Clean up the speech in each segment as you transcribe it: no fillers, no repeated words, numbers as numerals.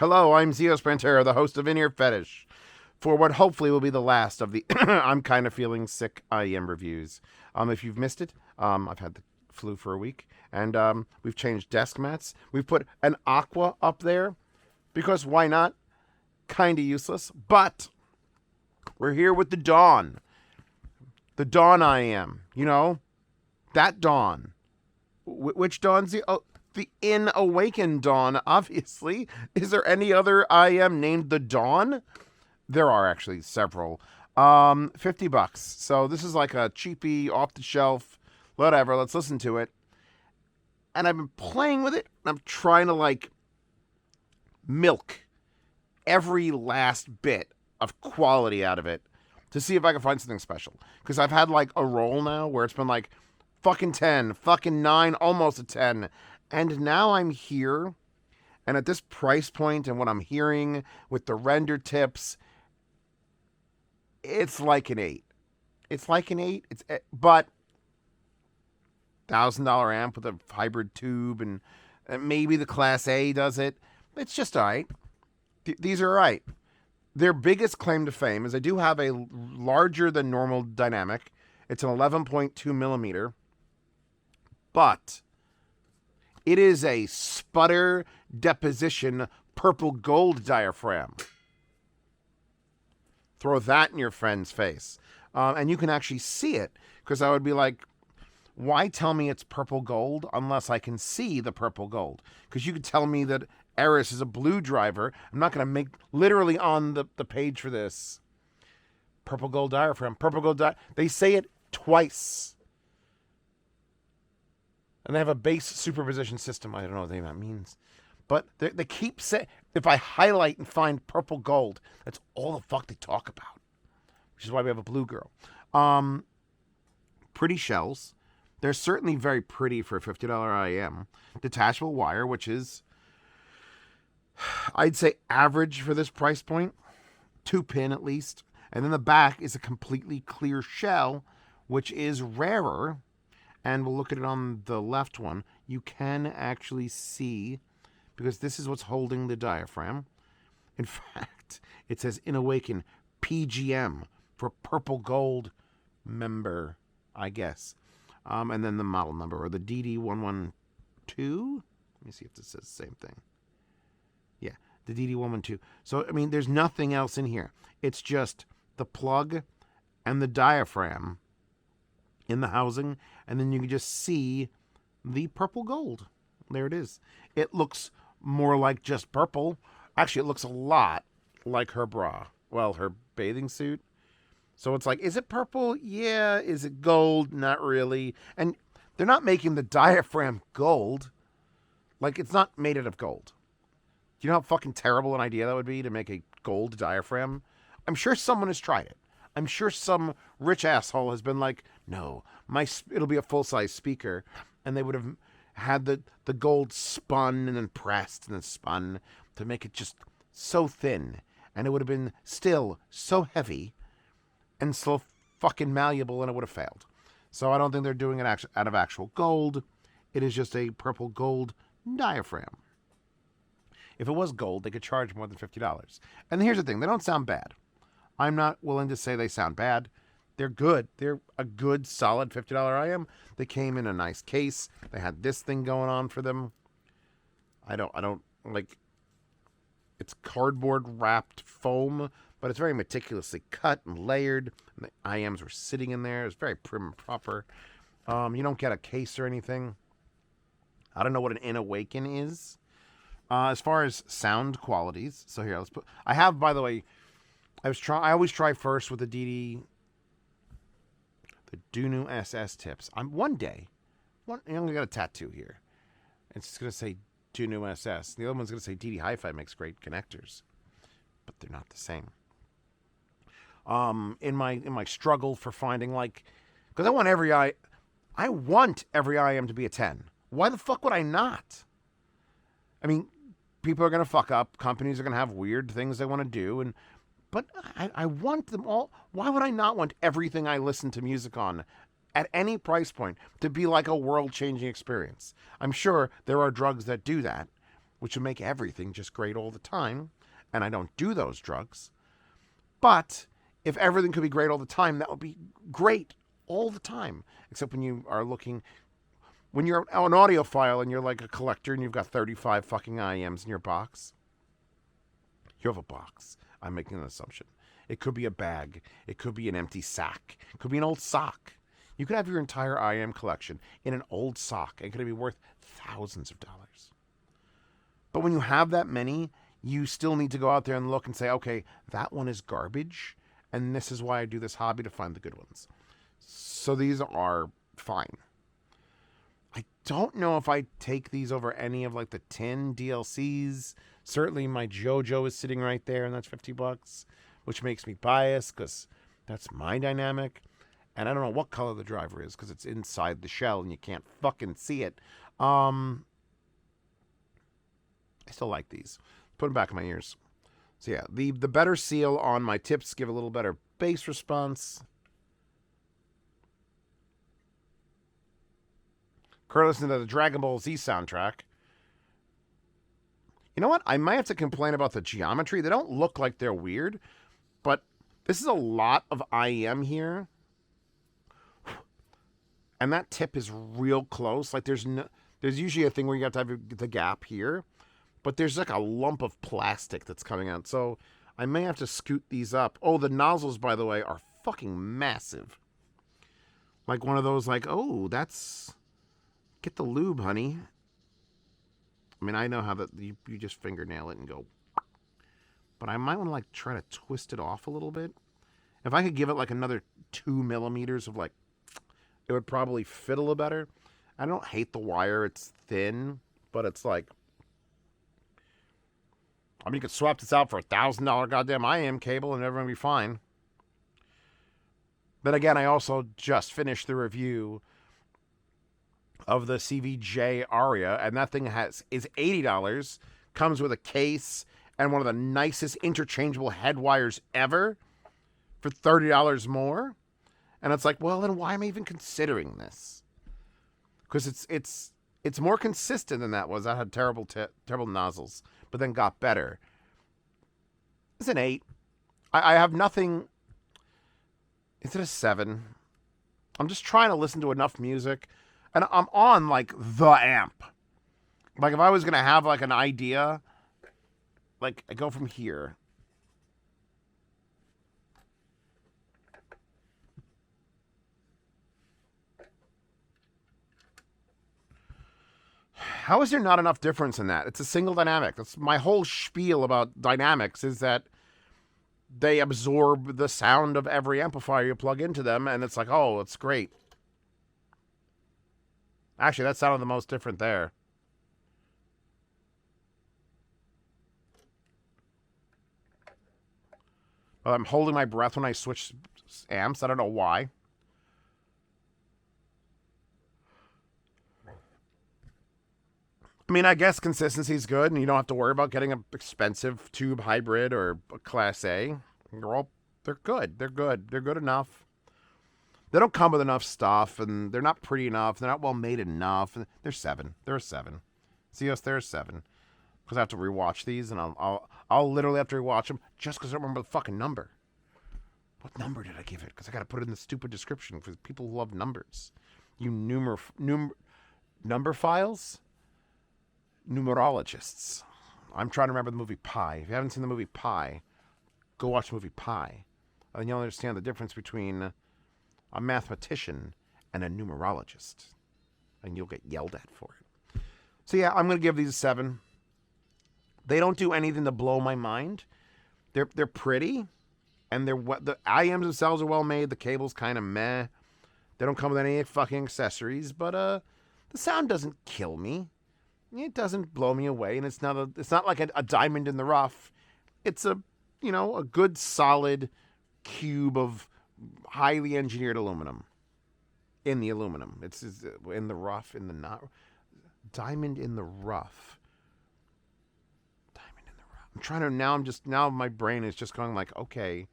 Hello, I'm Zio Spantera, the host of In-Ear Fetish, for what hopefully will be the last of the I'm kind of feeling sick IEM reviews. If you've missed it, I've had the flu for a week, and we've changed desk mats. We've put an aqua up there, because why not? Kind of useless, but we're here with the Dawn. The Dawn IEM, you know, that Dawn. Which Dawn's the InAwaken Dawn, obviously. Is there any other IM named the Dawn? There are actually several. $50. So this is like a cheapy, off the shelf, whatever. Let's listen to it. And I've been playing with it. I'm trying to like milk every last bit of quality out of it to see if I can find something special. Because I've had like a roll now where it's been like fucking 10, fucking 9, almost a 10. And now I'm here, and at this price point and what I'm hearing with the render tips, it's like an 8. It's like an 8, but $1,000 amp with a hybrid tube, and maybe the Class A does it. It's just all right. These are all right. Their biggest claim to fame is they do have a larger than normal dynamic. It's an 11.2 millimeter, but it is a sputter deposition purple gold diaphragm. Throw that in your friend's face. And you can actually see it, because I would be like, why tell me it's purple gold unless I can see the purple gold? Because you could tell me that Eris is a blue driver. I'm not going to make, literally on the page for this, purple gold diaphragm, they say it twice. And they have a base superposition system. I don't know what that means. But they keep saying, if I highlight and find purple gold, that's all the fuck they talk about. Which is why we have a blue girl. Pretty shells. They're certainly very pretty for a $50 IEM. Detachable wire, which is, I'd say, average for this price point. 2-pin at least. And then the back is a completely clear shell, which is rarer. And we'll look at it on the left one. You can actually see, because this is what's holding the diaphragm. In fact, it says InAwaken PGM for purple gold member, I guess. And then the model number, or the DD112. Let me see if this says the same thing. Yeah, the DD112. So, I mean, there's nothing else in here. It's just the plug and the diaphragm in the housing, and then you can just see the purple gold. There it is. It looks more like just purple. Actually, it looks a lot like her bra. Well, her bathing suit. So it's like, is it purple? Yeah. Is it gold? Not really. And they're not making the diaphragm gold. Like, it's not made out of gold. Do you know how fucking terrible an idea that would be to make a gold diaphragm? I'm sure someone has tried it. I'm sure some rich asshole has been like, no, it'll be a full-size speaker. And they would have had the gold spun and then pressed and then spun to make it just so thin. And it would have been still so heavy and so fucking malleable, and it would have failed. So I don't think they're doing it out of actual gold. It is just a purple gold diaphragm. If it was gold, they could charge more than $50. And here's the thing. They don't sound bad. I'm not willing to say they sound bad. They're good. They're a good, solid $50 IM. They came in a nice case. They had this thing going on for them. I don't like, it's cardboard wrapped foam, but it's very meticulously cut and layered. And the IMs were sitting in there. It's very prim and proper. You don't get a case or anything. I don't know what an InAwaken is. As far as sound qualities, so here, let's put, I have, by the way, I always try first with the Dunu SS tips. I'm only got a tattoo here. It's going to say Dunu SS. The other one's going to say DD Hi-Fi makes great connectors, but they're not the same. In my struggle for finding, like, because I want every IM to be a 10. Why the fuck would I not? I mean, people are going to fuck up. Companies are going to have weird things they want to do, but I want them all. Why would I not want everything I listen to music on at any price point to be like a world-changing experience? I'm sure there are drugs that do that, which would make everything just great all the time. And I don't do those drugs. But if everything could be great all the time, that would be great all the time. Except when you are looking, when you're an audiophile and you're like a collector and you've got 35 fucking IEMs in your box. You have a box. I'm making an assumption. It could be a bag. It could be an empty sack. It could be an old sock. You could have your entire IEM collection in an old sock. It could be worth thousands of dollars. But when you have that many, you still need to go out there and look and say, okay, that one is garbage, and this is why I do this hobby, to find the good ones. So these are fine. I don't know if I take these over any of like the 10 DLCs. Certainly my JoJo is sitting right there, and that's $50, which makes me biased because that's my dynamic. And I don't know what color the driver is because it's inside the shell and you can't fucking see it. I still like these. Put them back in my ears. So yeah, the better seal on my tips give a little better bass response. Currently listening to the Dragon Ball Z soundtrack. You know what? I might have to complain about the geometry. They don't look like they're weird, but this is a lot of IEM here. And that tip is real close. Like there's usually a thing where you have to have the gap here, but there's like a lump of plastic that's coming out. So I may have to scoot these up. Oh, the nozzles, by the way, are fucking massive. Like one of those like, oh, that's... Get the lube, honey. I mean, I know how that you just fingernail it and go. But I might want to like try to twist it off a little bit. If I could give it like another 2 millimeters of like, it would probably fit a little better. I don't hate the wire. It's thin, but it's like, I mean, you could swap this out for $1,000 goddamn IM cable and everyone would be fine. But again, I also just finished the review of the CVJ Aria, and that thing is $80, comes with a case and one of the nicest interchangeable head wires ever for $30 more. And it's like, well, then why am I even considering this? Because it's more consistent than that was. I had terrible nozzles, but then got better. It's an 8. I have nothing. Is it a 7? I'm just trying to listen to enough music. And I'm on, like, the amp. Like, if I was going to have, like, an idea, like, I go from here. How is there not enough difference in that? It's a single dynamic. That's my whole spiel about dynamics, is that they absorb the sound of every amplifier you plug into them, and it's like, oh, it's great. Actually, that sounded the most different there. Well, I'm holding my breath when I switch amps. I don't know why. I mean, I guess consistency is good, and you don't have to worry about getting an expensive tube hybrid or a Class A. They're good. They're good. They're good enough. They don't come with enough stuff, and they're not pretty enough. They're not well made enough. They're 7. They're a 7. See us? They're a 7. Because I have to rewatch these, and I'll literally have to rewatch them just because I don't remember the fucking number. What number did I give it? Because I got to put it in the stupid description for people who love numbers. You number files? Numerologists. I'm trying to remember the movie Pi. If you haven't seen the movie Pi, go watch the movie Pi. And you'll understand the difference between a mathematician and a numerologist. And you'll get yelled at for it. So yeah, I'm going to give these a 7. They don't do anything to blow my mind. They're pretty. And the IEMs themselves are well made. The cable's kind of meh. They don't come with any fucking accessories. But the sound doesn't kill me. It doesn't blow me away. And it's not like a diamond in the rough. It's a good solid cube of highly engineered aluminum. In the aluminum. It's in the rough, in the not. Diamond in the rough. Diamond in the rough. I'm trying to, now my brain is just going like, okay,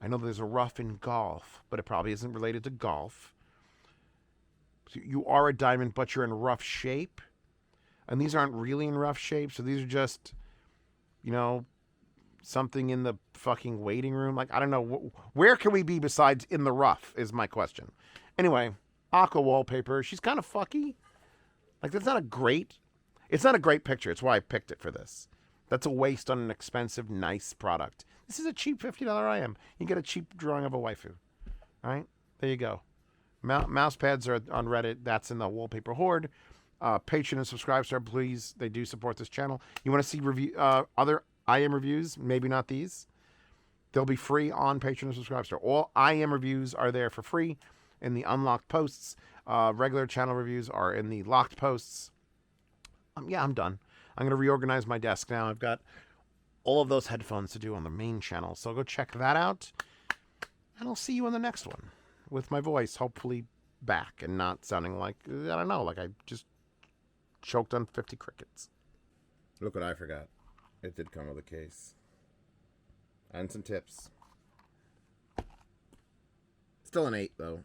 I know there's a rough in golf, but it probably isn't related to golf. So you are a diamond, but you're in rough shape. And these aren't really in rough shape, so these are just, you know, something in the fucking waiting room. Like, I don't know. Where can we be besides in the rough is my question. Anyway, aqua wallpaper. She's kind of fucky. Like, that's not a great... It's not a great picture. It's why I picked it for this. That's a waste on an expensive, nice product. This is a cheap $50 IM. You get a cheap drawing of a waifu. All right? There you go. Mouse pads are on Reddit. That's in the Wallpaper Horde. Patreon and Subscribestar, please. They do support this channel. You want to see other IM reviews? Maybe not these. They'll be free on Patreon and Subscribestar. All IM reviews are there for free in the unlocked posts. Regular channel reviews are in the locked posts. Yeah, I'm done. I'm going to reorganize my desk now. I've got all of those headphones to do on the main channel. So go check that out. And I'll see you on the next one. With my voice hopefully back and not sounding like, I don't know, like I just choked on 50 crickets. Look what I forgot. It did come with a case. And some tips. Still an 8, though.